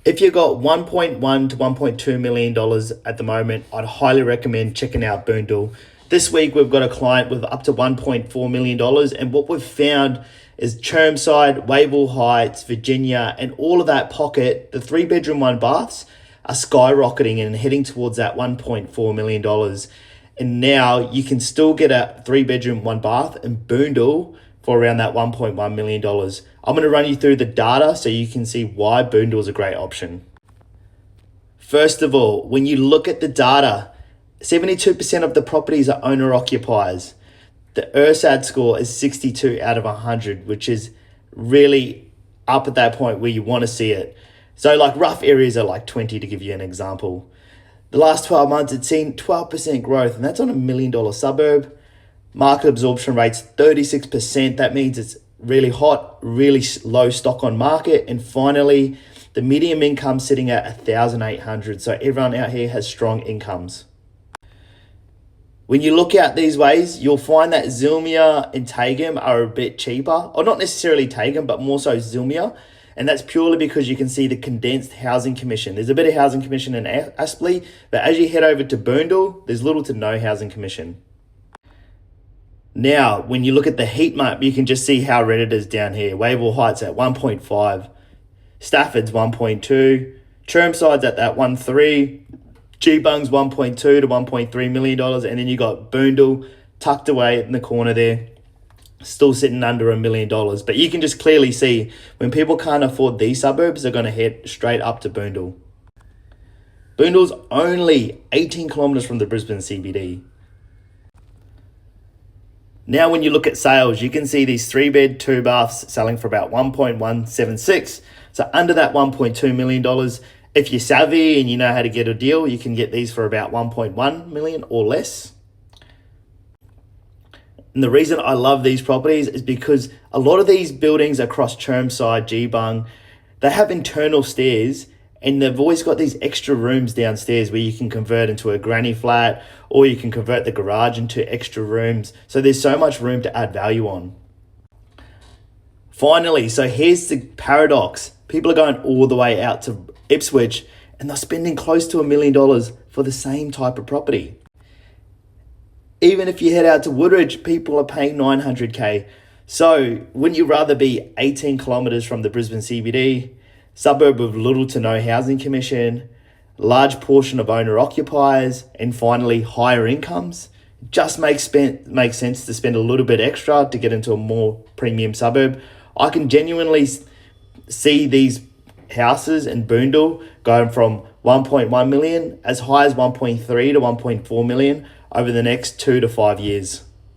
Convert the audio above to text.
If you've got $1.1 to $1.2 million at the moment, I'd highly recommend checking out Boondall. This week, we've got a client with up to $1.4 million. And what we've found is Chermside, Wavell Heights, Virginia, and all of that pocket, the 3-bedroom, 1 baths, are skyrocketing and heading towards that $1.4 million. And now you can still get a 3-bedroom, 1 bath in Boondall for around that $1.1 million. I'm going to run you through the data so you can see why Boondall is a great option. First of all, when you look at the data, 72% of the properties are owner occupiers. The ERSAD score is 62 out of 100, which is really up at that point where you want to see it. So like rough areas are like 20, to give you an example. The last 12 months, it's seen 12% growth, and that's on $1 million suburb. Market absorption rate's 36%. That means it's really hot, really low stock on market. And finally, the median income sitting at $1,800. So everyone out here has strong incomes. When you look out these ways, you'll find that Zilmia and Tagum are a bit cheaper, or not necessarily Tagum, but more so Zilmia. And that's purely because you can see the condensed housing commission. There's a bit of housing commission in Aspley, but as you head over to Boondall, there's little to no housing commission. Now, when you look at the heat map, you can just see how red it is down here. Wavell Heights at 1.5, Stafford's 1.2, Chermside's at that 1.3, G-Bung's 1.2 to $1.3 million, and then you got Boondall tucked away in the corner there, still sitting under $1 million. But you can just clearly see when people can't afford these suburbs, they're going to head straight up to Boondall. Boondall's only 18 kilometers from the Brisbane CBD. Now, when you look at sales, you can see these 3-bed, 2 baths selling for about 1.176. So under that $1.2 million. If you're savvy and you know how to get a deal, you can get these for about 1.1 million or less. And the reason I love these properties is because a lot of these buildings across Chermside, G-Bung, they have internal stairs, and they've always got these extra rooms downstairs where you can convert into a granny flat, or you can convert the garage into extra rooms. So there's so much room to add value on. Finally, so here's the paradox. People are going all the way out to Ipswich and they're spending close to $1 million for the same type of property. Even if you head out to Woodridge, people are paying $900K. So wouldn't you rather be 18 kilometers from the Brisbane CBD, suburb with little to no housing commission, large portion of owner occupiers, and finally higher incomes? It just makes sense to spend a little bit extra to get into a more premium suburb. I can genuinely see these houses in Boondall going from 1.1 million as high as 1.3 to 1.4 million over the next 2 to 5 years.